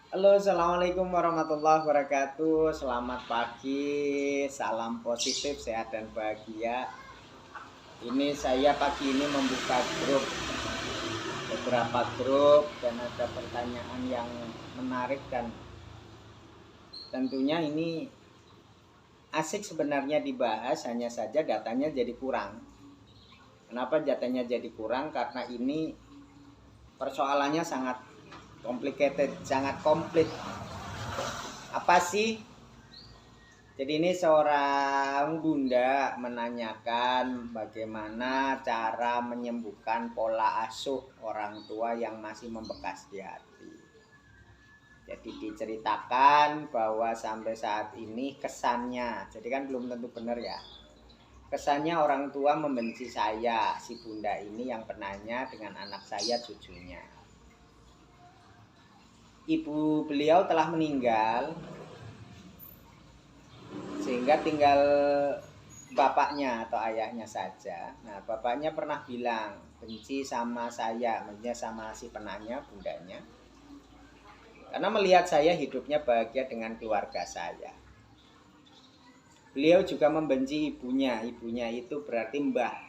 Halo, assalamualaikum warahmatullahi wabarakatuh. Selamat pagi, salam positif, sehat dan bahagia. Ini saya pagi ini membuka beberapa grup dan ada pertanyaan yang menarik dan tentunya ini asik sebenarnya dibahas. Hanya saja datanya jadi kurang. Kenapa datanya jadi kurang? Karena ini persoalannya sangat complicated, sangat komplit. Apa sih? Jadi ini seorang bunda menanyakan bagaimana cara menyembuhkan pola asuh orang tua yang masih membekas di hati. Jadi diceritakan bahwa sampai saat ini kesannya, jadi kan belum tentu benar ya. Kesannya orang tua membenci saya, si bunda ini yang penanya dengan anak saya cucunya. Ibu beliau telah meninggal, sehingga tinggal bapaknya atau ayahnya saja. Nah, bapaknya pernah bilang benci sama saya, maksudnya sama si penanya, bundanya, karena melihat saya hidupnya bahagia dengan keluarga saya. Beliau juga membenci ibunya, ibunya itu berarti mbah.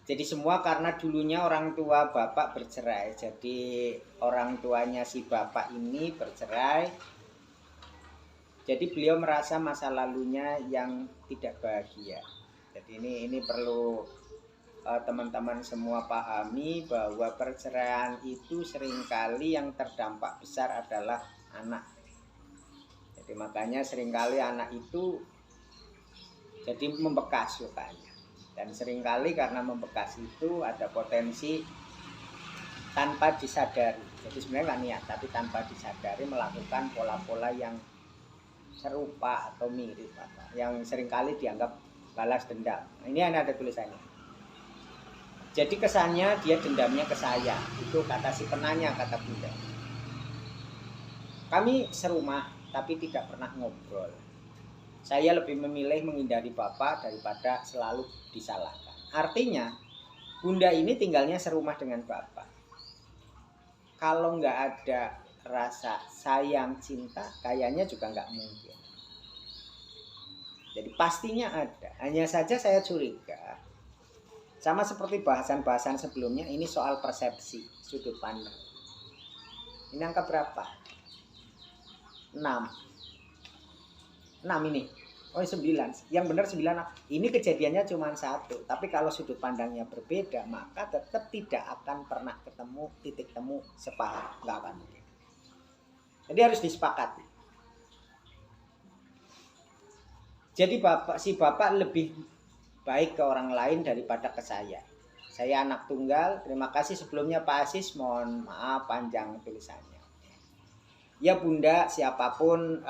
Jadi semua karena dulunya orang tua bapak bercerai. Jadi orang tuanya si bapak ini bercerai. Jadi beliau merasa masa lalunya yang tidak bahagia. Jadi ini perlu teman-teman semua pahami bahwa perceraian itu seringkali yang terdampak besar adalah anak. Jadi makanya seringkali anak itu jadi membekas lukanya. Dan seringkali karena membekas itu ada potensi tanpa disadari. Jadi sebenarnya nggak niat, tapi tanpa disadari melakukan pola-pola yang serupa atau mirip yang seringkali dianggap balas dendam. Ini ada tulisannya. Jadi kesannya dia dendamnya ke saya. Itu kata si penanya, kata bunda. Kami serumah tapi tidak pernah ngobrol. Saya lebih memilih menghindari bapak daripada selalu disalahkan. Artinya bunda ini tinggalnya serumah dengan bapak. Kalau nggak ada rasa sayang cinta, kayaknya juga nggak mungkin. Jadi pastinya ada. Hanya saja saya curiga, sama seperti bahasan-bahasan sebelumnya, ini soal persepsi, sudut pandang. Ini angka berapa? 6. 6 ini. Oh 9. Yang benar 9. Ini kejadiannya cuma 1. Tapi kalau sudut pandangnya berbeda, maka tetap tidak akan pernah ketemu titik temu sepaham. Nggak akan mungkin. Jadi harus disepakati. Jadi si bapak lebih baik ke orang lain daripada ke saya. Saya anak tunggal. Terima kasih sebelumnya Pak Asis. Mohon maaf panjang tulisannya. Ya bunda, siapapun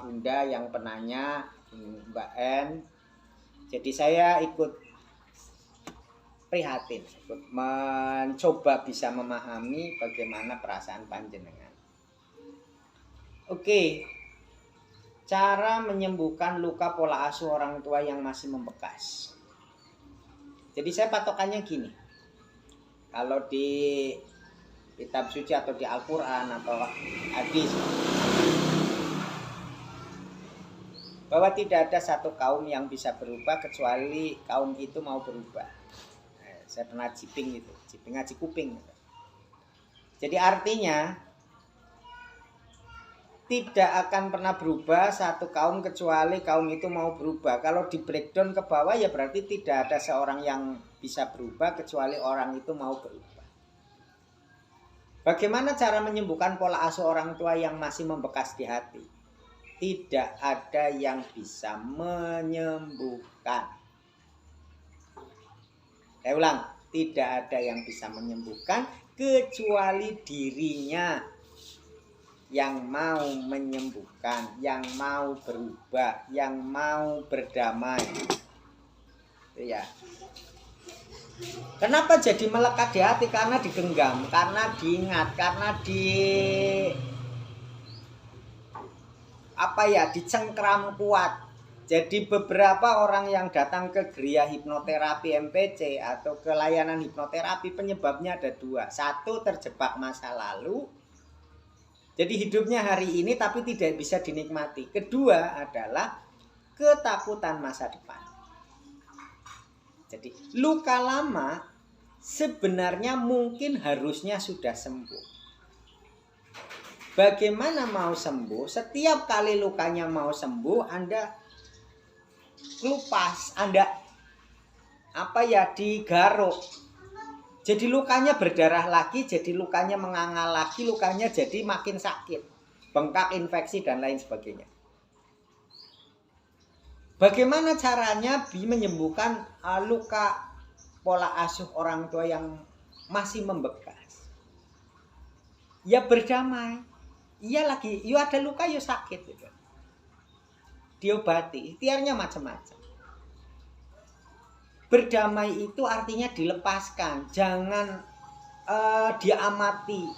bunda yang penanya, Mbak N. Jadi saya ikut prihatin, ikut mencoba bisa memahami bagaimana perasaan panjenengan. Oke, cara menyembuhkan luka pola asuh orang tua yang masih membekas. Jadi saya patokannya gini. Kalau di kitab suci atau di Al-Quran atau hadis, bahwa tidak ada satu kaum yang bisa berubah kecuali kaum itu mau berubah. Saya pernah jiping itu, jiping ngaji kuping. Jadi artinya tidak akan pernah berubah satu kaum kecuali kaum itu mau berubah. Kalau di breakdown ke bawah ya berarti tidak ada seorang yang bisa berubah kecuali orang itu mau berubah. Bagaimana cara menyembuhkan pola asuh orang tua yang masih membekas di hati? Tidak ada yang bisa menyembuhkan. Saya ulang, tidak ada yang bisa menyembuhkan kecuali dirinya yang mau menyembuhkan, yang mau berubah, yang mau berdamai. Ya. Kenapa jadi melekat di hati? Karena digenggam, karena diingat, karena dicengkram kuat. Jadi beberapa orang yang datang ke geria hipnoterapi MPC atau ke layanan hipnoterapi penyebabnya ada 2. 1 terjebak masa lalu. Jadi hidupnya hari ini tapi tidak bisa dinikmati. Kedua adalah ketakutan masa depan. Jadi luka lama sebenarnya mungkin harusnya sudah sembuh. Bagaimana mau sembuh? Setiap kali lukanya mau sembuh, Anda kelupas, Anda digaruk. Jadi lukanya berdarah lagi, jadi lukanya menganga lagi, lukanya jadi makin sakit, bengkak, infeksi dan lain sebagainya. Bagaimana caranya menyembuhkan luka pola asuh orang tua yang masih membekas? Ya berdamai. Iya ada luka, ya sakit gitu. Diobati, ikhtiarnya macam-macam. Berdamai itu artinya dilepaskan, jangan diamati.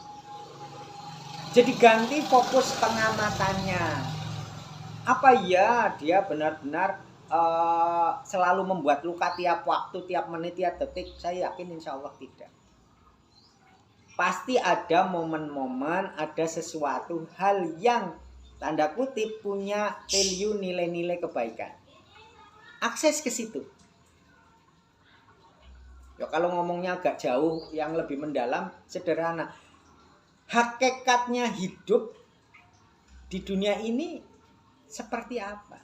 Jadi ganti fokus pengamatannya. Apa ya dia benar-benar selalu membuat luka tiap waktu, tiap menit, tiap detik? Saya yakin insya Allah tidak. Pasti ada momen-momen, ada sesuatu hal yang tanda kutip punya value, nilai-nilai kebaikan. Akses ke situ. Ya kalau ngomongnya agak jauh, yang lebih mendalam, sederhana. Hakikatnya hidup di dunia ini seperti apa?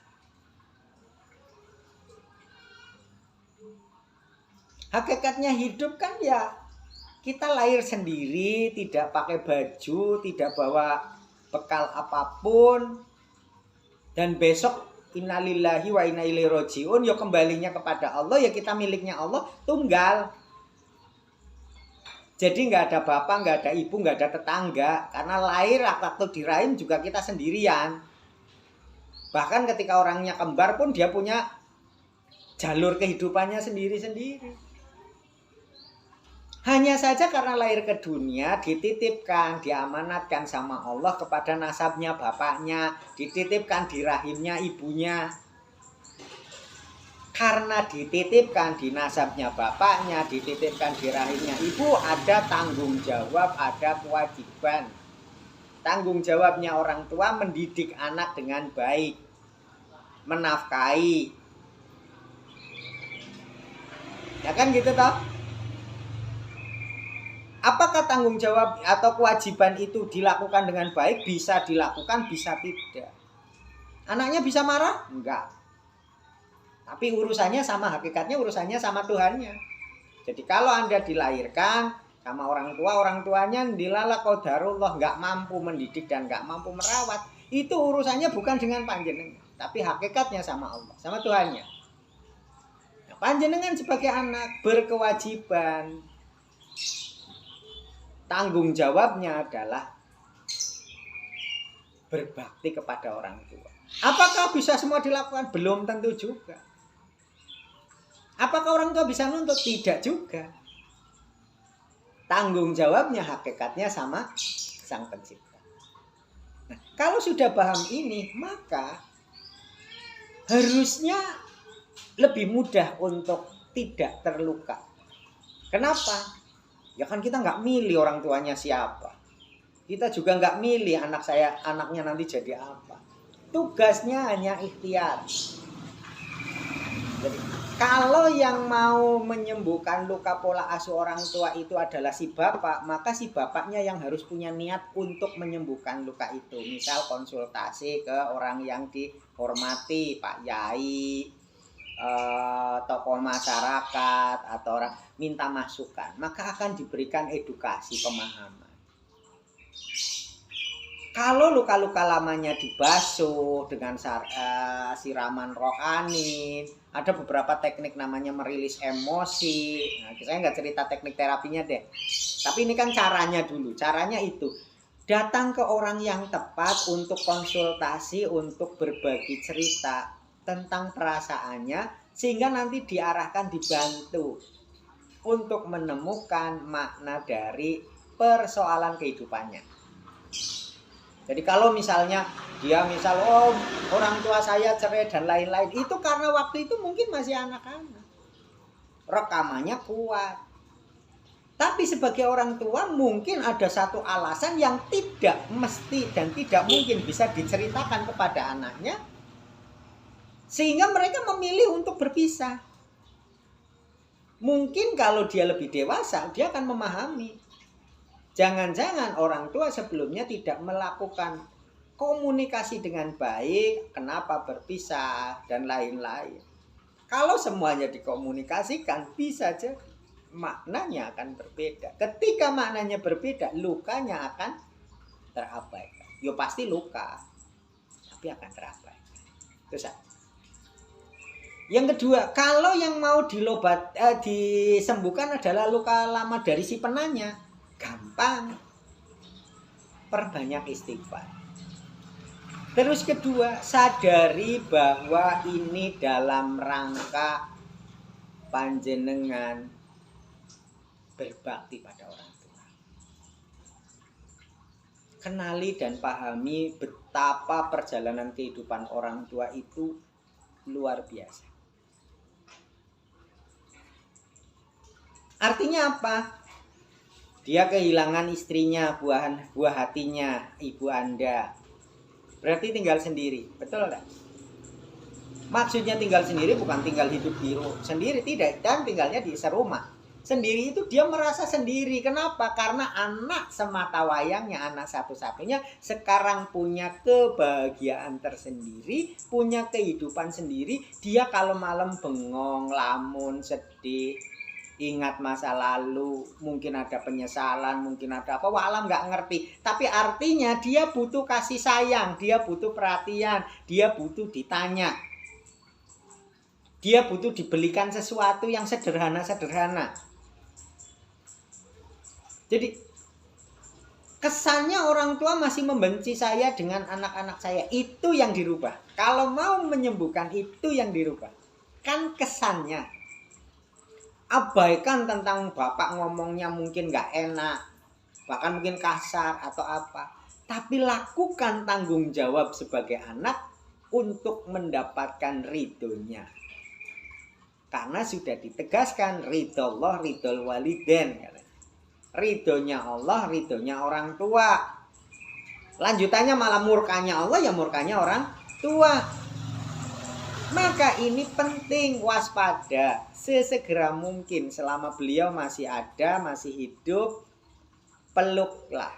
Hakikatnya hidup kan ya kita lahir sendiri, tidak pakai baju, tidak bawa bekal apapun, dan besok innalillahi wa inna ilaihi rajiun, ya kembalinya kepada Allah, ya kita miliknya Allah, tunggal. Jadi nggak ada bapak, nggak ada ibu, nggak ada tetangga, karena lahir waktu di rahim juga kita sendirian. Bahkan ketika orangnya kembar pun dia punya jalur kehidupannya sendiri-sendiri. Hanya saja karena lahir ke dunia, dititipkan, diamanatkan sama Allah kepada nasabnya bapaknya, dititipkan di rahimnya ibunya. Karena dititipkan di nasabnya bapaknya, dititipkan di rahimnya ibu, ada tanggung jawab, ada kewajiban. Tanggung jawabnya orang tua mendidik anak dengan baik, menafkahi. Ya kan gitu toh? Apakah tanggung jawab atau kewajiban itu dilakukan dengan baik? Bisa dilakukan, bisa tidak. Anaknya bisa marah? Enggak. Tapi urusannya sama, hakikatnya urusannya sama Tuhannya. Jadi kalau Anda dilahirkan sama orang tuanya dilala qadarullah, enggak mampu mendidik dan enggak mampu merawat, itu urusannya bukan dengan panjenengan, tapi hakikatnya sama Allah, sama Tuhannya. Nah, panjenengan sebagai anak berkewajiban. Tanggung jawabnya adalah berbakti kepada orang tua. Apakah bisa semua dilakukan? Belum tentu juga. Apakah orang tua bisa nuntut? Tidak juga. Tanggung jawabnya hakikatnya sama Sang Pencipta. Nah, kalau sudah paham ini, maka harusnya lebih mudah untuk tidak terluka. Kenapa? Ya kan kita nggak milih orang tuanya siapa. Kita juga nggak milih anaknya nanti jadi apa. Tugasnya hanya ikhtiar. Jadi kalau yang mau menyembuhkan luka pola asuh orang tua itu adalah si bapak, maka si bapaknya yang harus punya niat untuk menyembuhkan luka itu. Misal konsultasi ke orang yang dihormati, Pak Yai, tokoh masyarakat atau orang minta masukan, maka akan diberikan edukasi pemahaman. Kalau luka-luka lamanya dibasuh dengan siraman rohani, ada beberapa teknik namanya merilis emosi. Nah, saya nggak cerita teknik terapinya deh, tapi ini kan caranya dulu. Caranya itu datang ke orang yang tepat untuk konsultasi, untuk berbagi cerita tentang perasaannya, sehingga nanti diarahkan, dibantu untuk menemukan makna dari persoalan kehidupannya. Jadi kalau misalnya dia orang tua saya cerai dan lain-lain, itu karena waktu itu mungkin masih anak-anak, rekamannya kuat. Tapi sebagai orang tua mungkin ada satu alasan yang tidak mesti dan tidak mungkin bisa diceritakan kepada anaknya, sehingga mereka memilih untuk berpisah. Mungkin kalau dia lebih dewasa, dia akan memahami. Jangan-jangan orang tua sebelumnya tidak melakukan komunikasi dengan baik, kenapa berpisah, dan lain-lain. Kalau semuanya dikomunikasikan, bisa jadi maknanya akan berbeda. Ketika maknanya berbeda, lukanya akan terabaikan. Yo pasti luka, tapi akan terabaikan. Itu satu. Yang kedua, kalau yang mau disembuhkan adalah luka lama dari si penanya, gampang. Perbanyak istighfar. Terus kedua, sadari bahwa ini dalam rangka panjenengan berbakti pada orang tua. Kenali dan pahami betapa perjalanan kehidupan orang tua itu luar biasa. Artinya apa? Dia kehilangan istrinya, buah hatinya, ibu Anda. Berarti tinggal sendiri, betul enggak? Maksudnya tinggal sendiri bukan tinggal hidup di sendiri, tidak, dan tinggalnya di serumah. Sendiri itu dia merasa sendiri. Kenapa? Karena anak semata wayangnya, anak satu-satunya sekarang punya kebahagiaan tersendiri, punya kehidupan sendiri. Dia kalau malam bengong, lamun, sedih, ingat masa lalu, mungkin ada penyesalan, mungkin ada apa, walam nggak ngerti. Tapi artinya dia butuh kasih sayang, dia butuh perhatian, dia butuh ditanya. Dia butuh dibelikan sesuatu yang sederhana-sederhana. Jadi kesannya orang tua masih membenci saya dengan anak-anak saya. Itu yang dirubah. Kalau mau menyembuhkan, itu yang dirubah. Kan kesannya. Abaikan tentang bapak ngomongnya mungkin gak enak, bahkan mungkin kasar atau apa. Tapi lakukan tanggung jawab sebagai anak untuk mendapatkan ridhonya. Karena sudah ditegaskan ridho Allah, ridho waliden. Ridhonya Allah, ridhonya orang tua. Lanjutannya malah murkanya Allah, ya murkanya orang tua. Maka ini penting waspada. Sesegera mungkin selama beliau masih ada, masih hidup, peluklah.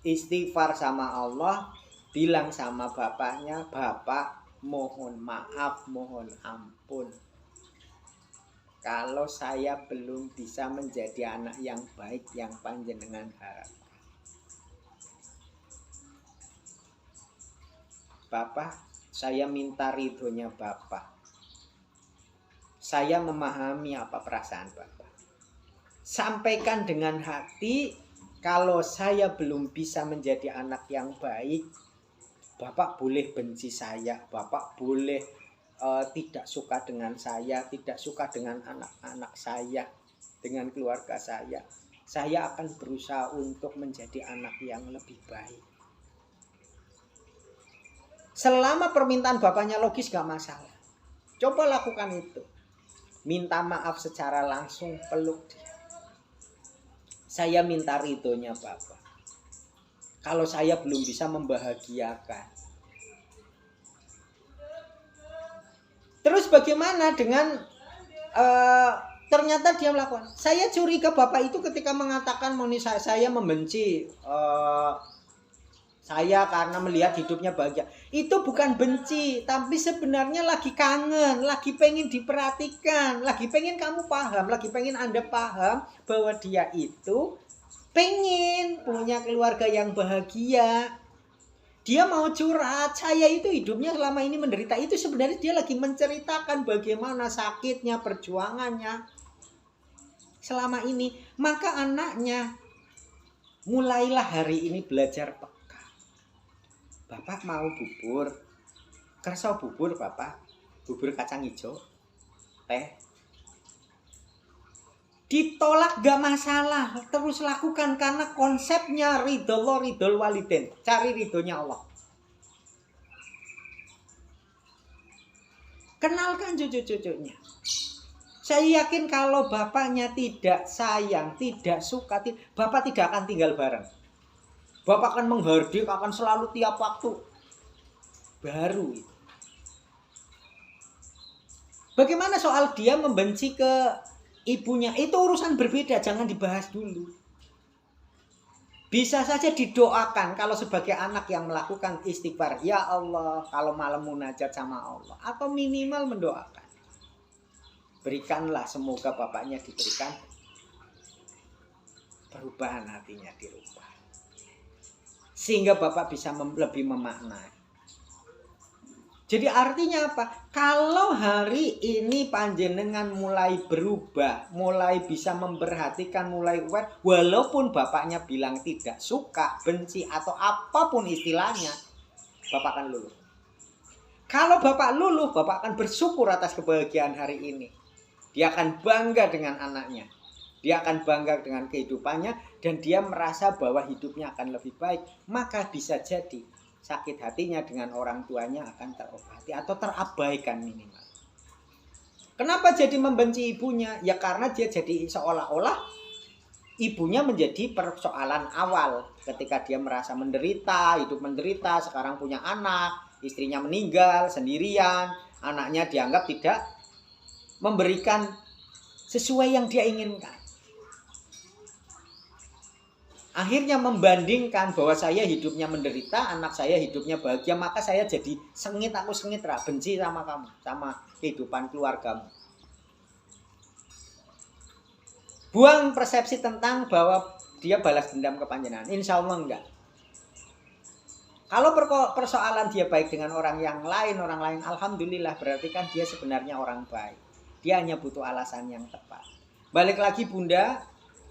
Istighfar sama Allah, bilang sama bapaknya, Bapak mohon maaf, mohon ampun. Kalau saya belum bisa menjadi anak yang baik yang panjenengan harap. Bapak, saya minta ridhonya Bapak. Saya memahami apa perasaan Bapak. Sampaikan dengan hati, kalau saya belum bisa menjadi anak yang baik, Bapak boleh benci saya, Bapak boleh tidak suka dengan saya, tidak suka dengan anak-anak saya, dengan keluarga saya. Saya akan berusaha untuk menjadi anak yang lebih baik. Selama permintaan bapaknya logis gak masalah. Coba lakukan itu. Minta maaf secara langsung, peluk dia. Saya minta ridhonya Bapak. Kalau saya belum bisa membahagiakan. Terus bagaimana dengan ternyata dia melakukan. Saya curiga bapak itu ketika mengatakan saya membenci saya karena melihat hidupnya bahagia. Itu bukan benci, tapi sebenarnya lagi kangen, lagi pengen diperhatikan, lagi pengen kamu paham, lagi pengen Anda paham bahwa dia itu pengen punya keluarga yang bahagia. Dia mau curhat, saya itu hidupnya selama ini menderita. Itu sebenarnya dia lagi menceritakan bagaimana sakitnya, perjuangannya selama ini. Maka anaknya mulailah hari ini belajar peka. Bapak mau bubur, kerso bubur Bapak, bubur kacang hijau, teh. Ditolak gak masalah, terus lakukan karena konsepnya ridho Allah, ridho waliden. Cari ridhonya Allah. Kenalkan cucu-cucunya. Saya yakin kalau bapaknya tidak sayang, tidak suka, bapak tidak akan tinggal bareng. Bapak akan menghardik, akan selalu tiap waktu baru. Bagaimana soal dia membenci ke ibunya? Itu urusan berbeda, jangan dibahas dulu. Bisa saja didoakan kalau sebagai anak yang melakukan istighfar. Ya Allah, kalau malam munajat sama Allah. Atau minimal mendoakan. Berikanlah, semoga bapaknya diberikan perubahan, hatinya dirubah. Sehingga bapak bisa lebih memaknai. Jadi artinya apa? Kalau hari ini panjenengan mulai berubah, mulai bisa memperhatikan, mulai aware, walaupun bapaknya bilang tidak suka, benci, atau apapun istilahnya, bapak akan luluh. Kalau bapak luluh, bapak akan bersyukur atas kebahagiaan hari ini. Dia akan bangga dengan anaknya. Dia akan bangga dengan kehidupannya, dan dia merasa bahwa hidupnya akan lebih baik. Maka bisa jadi sakit hatinya dengan orang tuanya akan terobati atau terabaikan minimal. Kenapa jadi membenci ibunya? Ya karena dia jadi seolah-olah ibunya menjadi persoalan awal. Ketika dia merasa menderita, hidup menderita, sekarang punya anak, istrinya meninggal sendirian, anaknya dianggap tidak memberikan sesuai yang dia inginkan. Akhirnya membandingkan bahwa saya hidupnya menderita, anak saya hidupnya bahagia, maka saya jadi sengit, aku sengit, benci sama kamu, sama kehidupan keluargamu. Buang persepsi tentang bahwa dia balas dendam ke panjenengan. Insya Allah enggak. Kalau persoalan dia baik dengan orang lain, alhamdulillah, berarti kan dia sebenarnya orang baik. Dia hanya butuh alasan yang tepat. Balik lagi Bunda,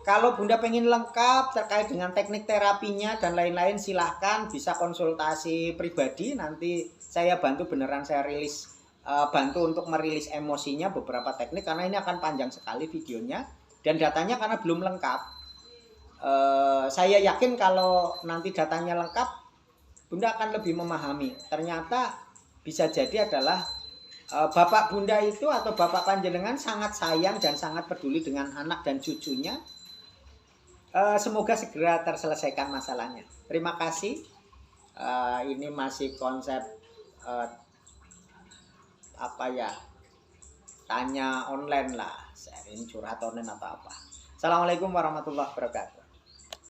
kalau Bunda pengen lengkap terkait dengan teknik terapinya dan lain-lain, silahkan bisa konsultasi pribadi. Nanti saya bantu, beneran saya rilis, bantu untuk merilis emosinya beberapa teknik, karena ini akan panjang sekali videonya dan datanya karena belum lengkap. Saya yakin kalau nanti datanya lengkap, Bunda akan lebih memahami. Ternyata bisa jadi adalah bapak Bunda itu atau bapak panjenengan sangat sayang dan sangat peduli dengan anak dan cucunya. Semoga segera terselesaikan masalahnya. Terima kasih. Ini masih konsep tanya online lah, sharing curhat online atau apa. Assalamualaikum warahmatullahi wabarakatuh.